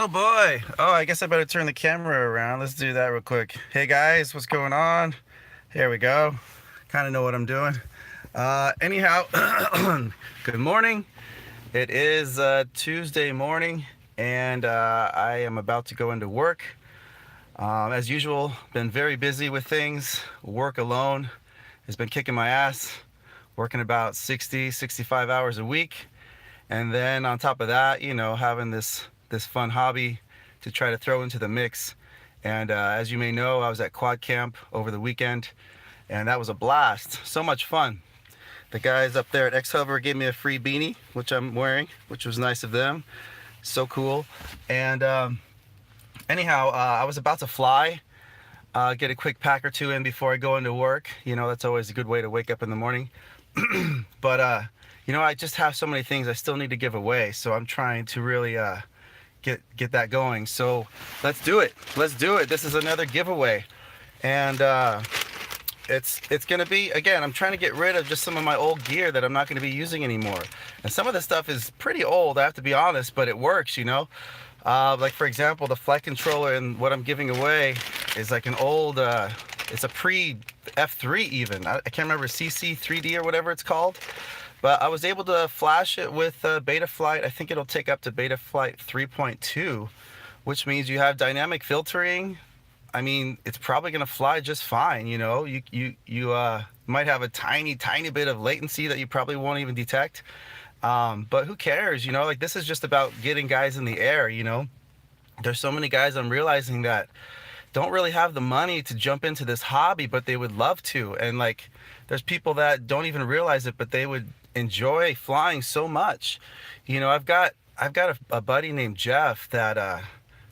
Oh boy. Oh, I guess I better turn the camera around. Let's do that real quick. Hey guys, what's going on? Here we go. Kind of know what I'm doing. Anyhow, good morning. It is Tuesday morning, and I am about to go into work. As usual, been very busy with things. Work alone has been kicking my ass, working about 60, 65 hours a week. And then on top of that, having this fun hobby to try to throw into the mix. And as you may know, I was at quad camp over the weekend, and that was a blast. So much fun. The guys up there at Xhover gave me a free beanie, which I'm wearing, which was nice of them. So cool. And anyhow, I was about to fly, get a quick pack or two in before I go into work. That's always a good way to wake up in the morning. But I just have so many things I still need to give away, so I'm trying to really get that going. So let's do it. Let's do it. This is another giveaway, and it's gonna be, again, I'm trying to get rid of just some of my old gear that I'm not gonna be using anymore. And some of the stuff is pretty old, I have to be honest, but it works. Like for example, the flight controller and what I'm giving away is like an old it's a pre F3 even. I can't remember, CC 3D or whatever it's called. But I was able to flash it with Betaflight. I think it'll take up to Betaflight 3.2, which means you have dynamic filtering. I mean, it's probably going to fly just fine. You might have a tiny bit of latency that you probably won't even detect. But who cares? Like, this is just about getting guys in the air. There's so many guys I'm realizing that don't really have the money to jump into this hobby, but they would love to. And like, there's people that don't even realize it, but they would enjoy flying so much. I've got a buddy named Jeff that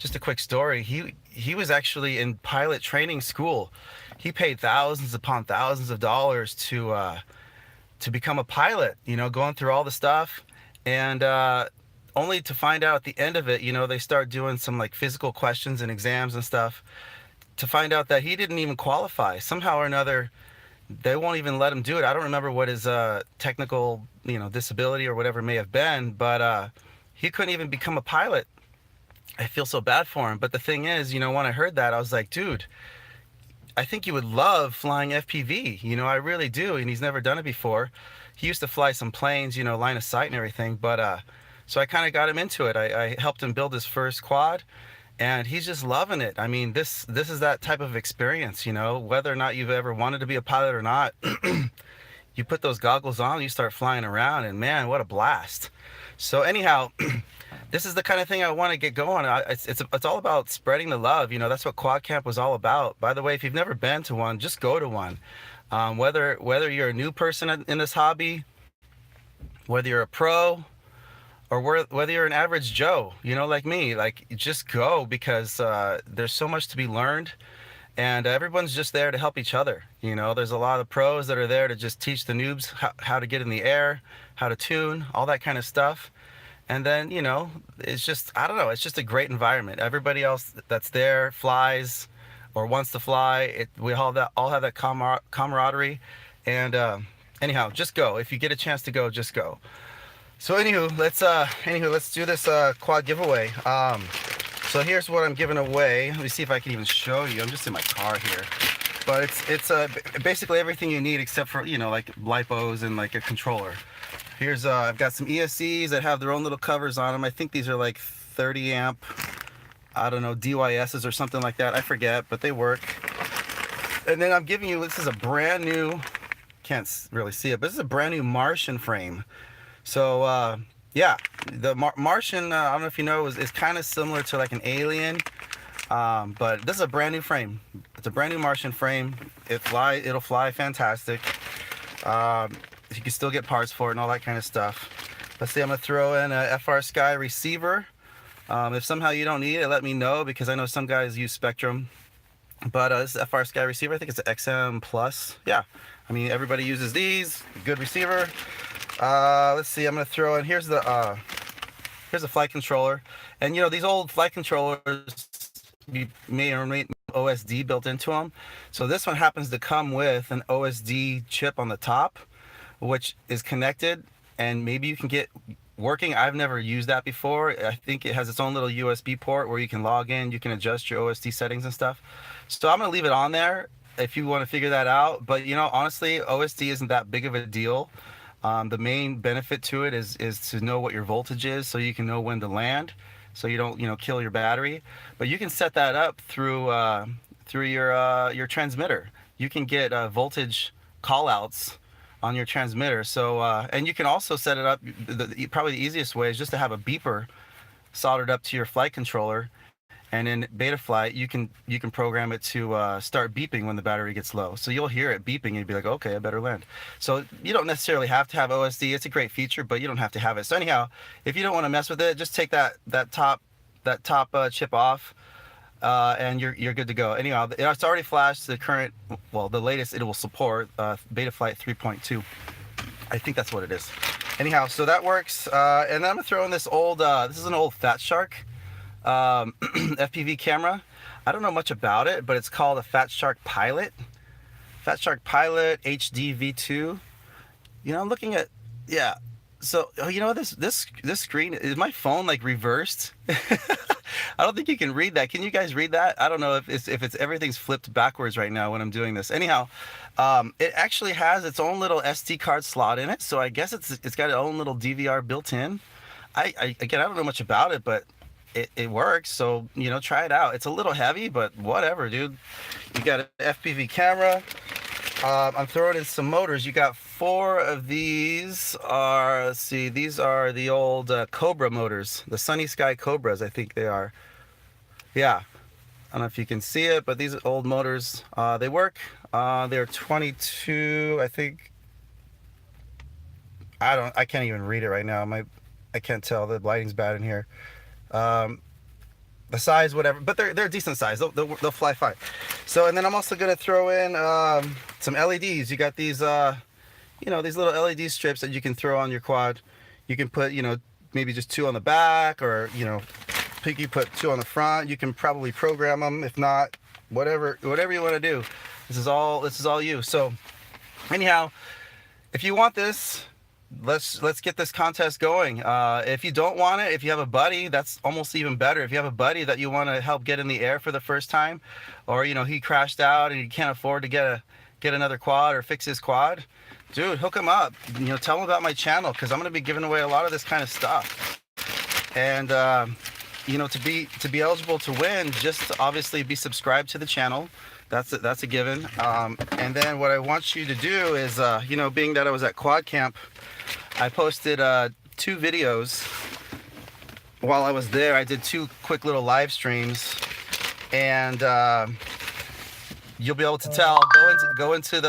just a quick story. He was actually in pilot training school. He paid thousands upon thousands of dollars to become a pilot, going through all the stuff, and only to find out at the end of it, they start doing some like physical questions and exams and stuff, to find out that he didn't even qualify. Somehow or another, they won't even let him do it. I don't remember what his technical, disability or whatever may have been, but he couldn't even become a pilot. I feel so bad for him. But the thing is, when I heard that, I was like, dude, I think you would love flying FPV. I really do. And he's never done it before. He used to fly some planes, line of sight and everything. But so I kind of got him into it. I helped him build his first quad, and he's just loving it. I mean, this is that type of experience, whether or not you've ever wanted to be a pilot or not. You put those goggles on, you start flying around, and man, what a blast. So anyhow, this is the kind of thing I want to get going. It's all about spreading the love. That's what Quad Camp was all about. By the way, if you've never been to one, just go to one. Whether you're a new person in this hobby, whether you're a pro, or whether you're an average Joe, like me, like, just go, because there's so much to be learned, and everyone's just there to help each other. There's a lot of pros that are there to just teach the noobs how to get in the air, how to tune, all that kind of stuff. And then, it's just, I don't know, it's just a great environment. Everybody else that's there flies or wants to fly. We all have that camaraderie. And anyhow, just go. If you get a chance to go, just go. So let's do this quad giveaway. So here's what I'm giving away. Let me see if I can even show you. I'm just in my car here. But it's basically everything you need except for, like lipos and like a controller. Here's I've got some ESCs that have their own little covers on them. I think these are like 30 amp, I don't know, DYSs or something like that. I forget, but they work. And then I'm giving you, this is a brand new, can't really see it, but this is a brand new Martian frame. So yeah, the Martian, I don't know if you know, is kind of similar to like an alien, but this is a brand new frame. It's a brand new Martian frame. It'll fly fantastic. You can still get parts for it and all that kind of stuff. Let's see, I'm gonna throw in a FR Sky receiver. If somehow you don't need it, let me know, because I know some guys use Spectrum. But this is FR Sky receiver. I think it's an XM Plus. Yeah, I mean, everybody uses these. Good receiver. Let's see, I'm gonna throw in, here's the flight controller. And these old flight controllers, you may or may OSD built into them. So this one happens to come with an OSD chip on the top, which is connected, and maybe you can get working. I've never used that before. I think it has its own little USB port where you can log in, you can adjust your OSD settings and stuff. So I'm gonna leave it on there if you want to figure that out. But you know, honestly, OSD isn't that big of a deal. The main benefit to it is to know what your voltage is, so you can know when to land, so you don't kill your battery. But you can set that up through your transmitter. You can get voltage callouts on your transmitter. So and you can also set it up. Probably the easiest way is just to have a beeper soldered up to your flight controller, and in Betaflight you can program it to start beeping when the battery gets low. So you'll hear it beeping and you'll be like, okay, I better land. So you don't necessarily have to have OSD. It's a great feature, but you don't have to have it. So anyhow, if you don't want to mess with it, just take that top chip off, and you're good to go. Anyhow, it's already flashed the current, well, the latest it will support, Betaflight 3.2. I think that's what it is. Anyhow, so that works. And then I'm gonna throw in this old, this is an old Fat Shark FPV camera. I don't know much about it, but it's called a Fat Shark Pilot. Fat Shark Pilot HD V2. I'm looking at, yeah. So, this screen, is my phone like reversed? I don't think you can read that. Can you guys read that? I don't know if it's everything's flipped backwards right now when I'm doing this. Anyhow, it actually has its own little SD card slot in it, so I guess it's got its own little DVR built in. Again, I don't know much about it, but it works. So try it out. It's a little heavy, but whatever, dude. You got an FPV camera. I'm throwing in some motors. You got 4 of these. Let's see, these are the old Cobra motors, the Sunny Sky Cobras, I think they are. Yeah, I don't know if you can see it, but these old motors, they work. They're 22, I think. I can't even read it right now. I can't tell. The lighting's bad in here. The size, whatever, but they're decent size. They'll fly fine. So, and then I'm also gonna throw in some LEDs. You got these these little LED strips that you can throw on your quad. You can put maybe just 2 on the back, or you put 2 on the front. You can probably program them. If not, whatever you want to do. This is all you. So anyhow, if you want this, let's get this contest going. If you don't want it, if you have a buddy, that's almost even better. If you have a buddy that you want to help get in the air for the first time, or he crashed out and he can't afford to get another quad or fix his quad, dude, hook him up. Tell him about my channel, because I'm going to be giving away a lot of this kind of stuff. And to be eligible to win, just obviously be subscribed to the channel. That's a given. And then what I want you to do is, being that I was at Quad Camp, I posted 2 videos while I was there. I did 2 quick little live streams, and you'll be able to tell. Go into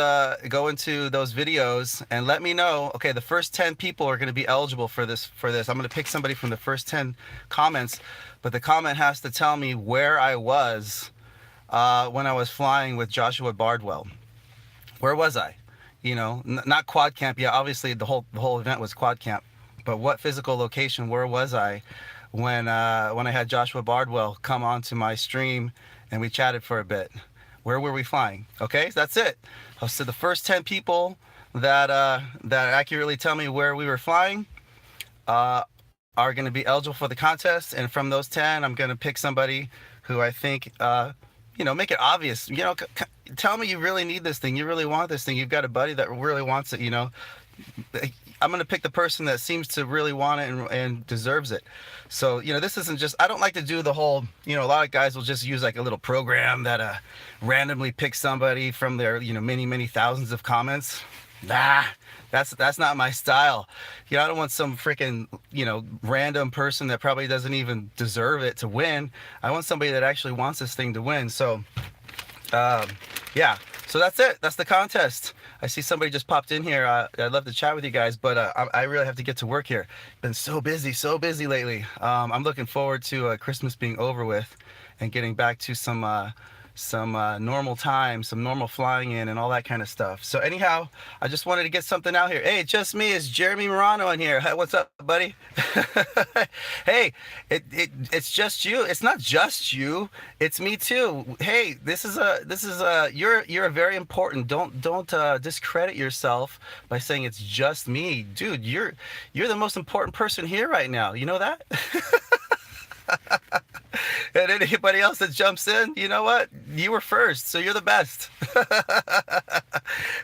those videos and let me know. Okay, the first 10 people are going to be eligible for this. I'm going to pick somebody from the first 10 comments, but the comment has to tell me where I was when I was flying with Joshua Bardwell. Where was I? Not Quad Camp. Yeah, obviously the whole event was Quad Camp, but what physical location? Where was I when I had Joshua Bardwell come onto my stream and we chatted for a bit? Where were we flying? Okay, that's it. So the first 10 people that accurately tell me where we were flying are going to be eligible for the contest, and from those 10, I'm going to pick somebody who I think make it obvious. Tell me you really need this thing. You really want this thing. You've got a buddy that really wants it. I'm going to pick the person that seems to really want it and deserves it. So, this isn't just, I don't like to do the whole, a lot of guys will just use like a little program that randomly picks somebody from their, many thousands of comments. Nah, that's not my style. I don't want some freaking, random person that probably doesn't even deserve it to win. I want somebody that actually wants this thing to win. So, yeah, so that's it. That's the contest. I see somebody just popped in here. I'd love to chat with you guys, but I really have to get to work here. Been so busy lately. I'm looking forward to Christmas being over with and getting back to some some normal time, some normal flying in, and all that kind of stuff. So anyhow, I just wanted to get something out here. Hey, it's just me. It's Jeremy Morano in here. Hey, what's up, buddy? Hey, it's just you. It's not just you. It's me too. Hey, you're a very important. Don't discredit yourself by saying it's just me, dude. You're the most important person here right now. You know that? And anybody else that jumps in, you know what? You were first, so you're the best.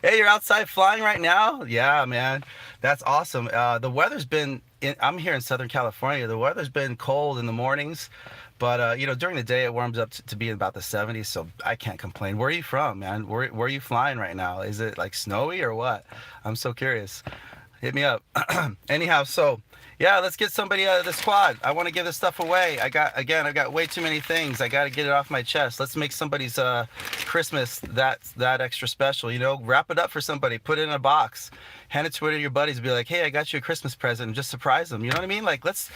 Hey, you're outside flying right now? Yeah, man. That's awesome. The weather's been I'm here in Southern California. The weather's been cold in the mornings, but during the day it warms up to be about the 70s, so I can't complain. Where are you from, man? Where are you flying right now? Is it like snowy or what? I'm so curious. Hit me up. Anyhow, so yeah, let's get somebody out of this quad. I want to give this stuff away. I got way too many things. I got to get it off my chest. Let's make somebody's Christmas that extra special. Wrap it up for somebody. Put it in a box. Hand it to one of your buddies. Be like, hey, I got you a Christmas present, and just surprise them. You know what I mean? Like, let's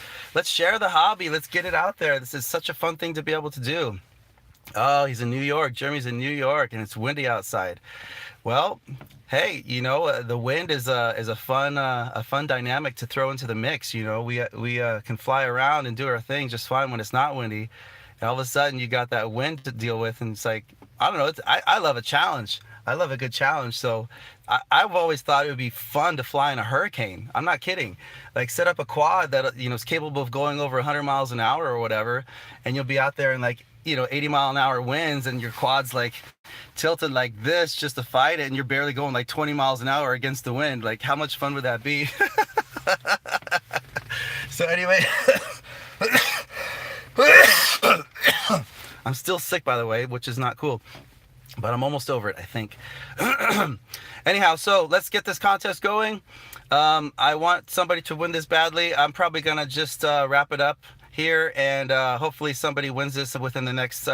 share the hobby. Let's get it out there. This is such a fun thing to be able to do. Oh, he's in New York. Jeremy's in New York, and it's windy outside. Well, hey, the wind is a fun dynamic to throw into the mix. We can fly around and do our thing just fine when it's not windy, and all of a sudden you got that wind to deal with, and it's like, I don't know. I love a challenge. I love a good challenge. So I've always thought it would be fun to fly in a hurricane. I'm not kidding. Like, set up a quad that is capable of going over 100 miles an hour or whatever, and you'll be out there in 80-mile-an-hour winds, and your quad's like tilted like this just to fight it, and you're barely going like 20 miles an hour against the wind. Like, how much fun would that be? So anyway, I'm still sick, by the way, which is not cool, but I'm almost over it, I think. Anyhow, so let's get this contest going. I want somebody to win this badly. I'm probably gonna just wrap it up here, and hopefully somebody wins this within the next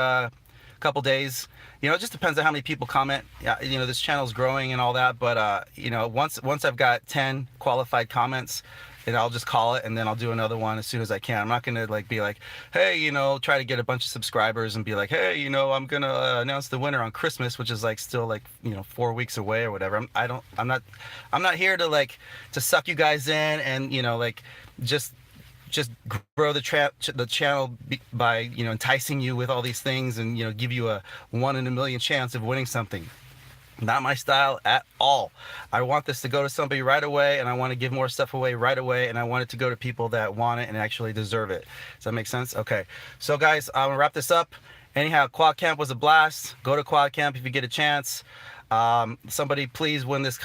couple days. It just depends on how many people comment. This channel's growing and all that, but once I've got 10 qualified comments, then I'll just call it, and then I'll do another one as soon as I can. I'm not gonna be like, hey, try to get a bunch of subscribers and be like, hey, I'm gonna announce the winner on Christmas, which is still 4 weeks away or whatever. I'm not here to suck you guys in and just grow the channel by enticing you with all these things and give you a 1 in a million chance of winning something. Not my style at all. I want this to go to somebody right away, and I want to give more stuff away right away, and I want it to go to people that want it and actually deserve it. Does that make sense? Okay, so guys, I'm gonna wrap this up. Anyhow, Quad Camp was a blast. Go to Quad Camp if you get a chance. Somebody please win this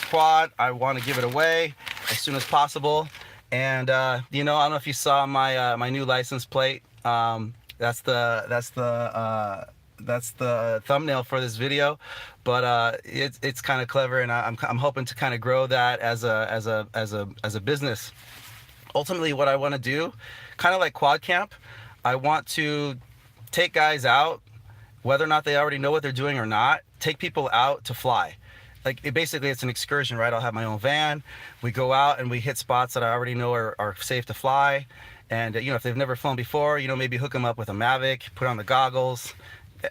quad. I want to give it away as soon as possible. And I don't know if you saw my new license plate. That's the thumbnail for this video, but it's kind of clever, and I'm hoping to kind of grow that as a business. Ultimately, what I want to do, kind of like Quad Camp, I want to take guys out, whether or not they already know what they're doing or not. Take people out to fly. Basically, it's an excursion, right? I'll have my own van. We go out and we hit spots that I already know are safe to fly. And if they've never flown before, maybe hook them up with a Mavic, put on the goggles.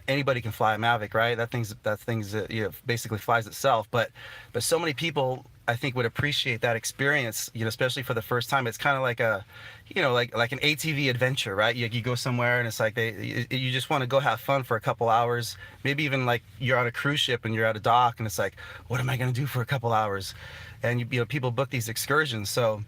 Anybody can fly a Mavic, right? That thing's basically flies itself. But so many people, I think, would appreciate that experience, especially for the first time. It's kind of like like an ATV adventure, right? You go somewhere and it's like you just want to go have fun for a couple hours. Maybe even like you're on a cruise ship and you're at a dock and it's like, what am I going to do for a couple hours? And people book these excursions. So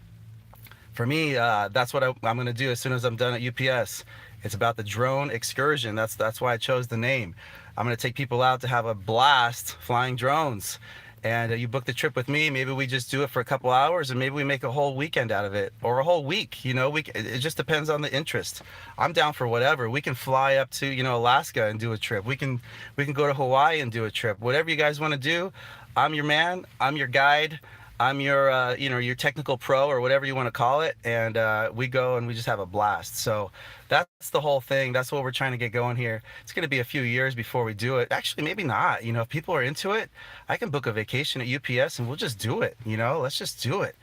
for me, that's what I'm going to do as soon as I'm done at UPS. It's about the droneXcursion. That's why I chose the name. I'm going to take people out to have a blast flying drones. And you book the trip with me. Maybe we just do it for a couple hours, and maybe we make a whole weekend out of it, or a whole week. It just depends on the interest. I'm down for whatever. We can fly up to Alaska and do a trip. We can go to Hawaii and do a trip. Whatever you guys want to do, I'm your man. I'm your guide. I'm your your technical pro, or whatever you want to call it, and we go and we just have a blast. So that's the whole thing. That's what we're trying to get going here. It's going to be a few years before we do it. Actually, maybe not. If people are into it, I can book a vacation at UPS and we'll just do it. Let's just do it.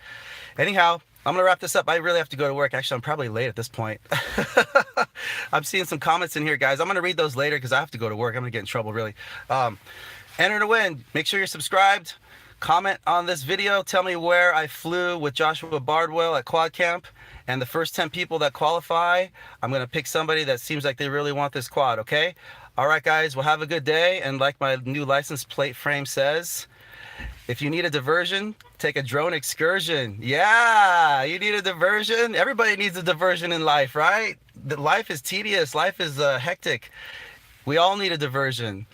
Anyhow, I'm going to wrap this up. I really have to go to work. Actually, I'm probably late at this point. I'm seeing some comments in here, guys. I'm going to read those later because I have to go to work. I'm going to get in trouble, really. Enter to win. Make sure you're subscribed. Comment on this video. Tell me where I flew with Joshua Bardwell at Quad Camp. And the first 10 people that qualify, I'm going to pick somebody that seems like they really want this quad, okay? All right, guys. Well, have a good day. And like my new license plate frame says, if you need a diversion, take a drone excursion. Yeah, you need a diversion. Everybody needs a diversion in life, right? Life is tedious. Life is hectic. We all need a diversion.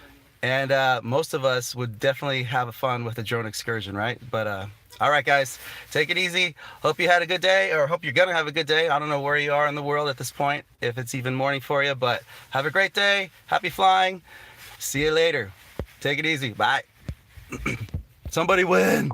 And most of us would definitely have fun with a drone excursion, right? But all right, guys, take it easy. Hope you had a good day, or hope you're going to have a good day. I don't know where you are in the world at this point, if it's even morning for you, but have a great day. Happy flying. See you later. Take it easy. Bye. Somebody win.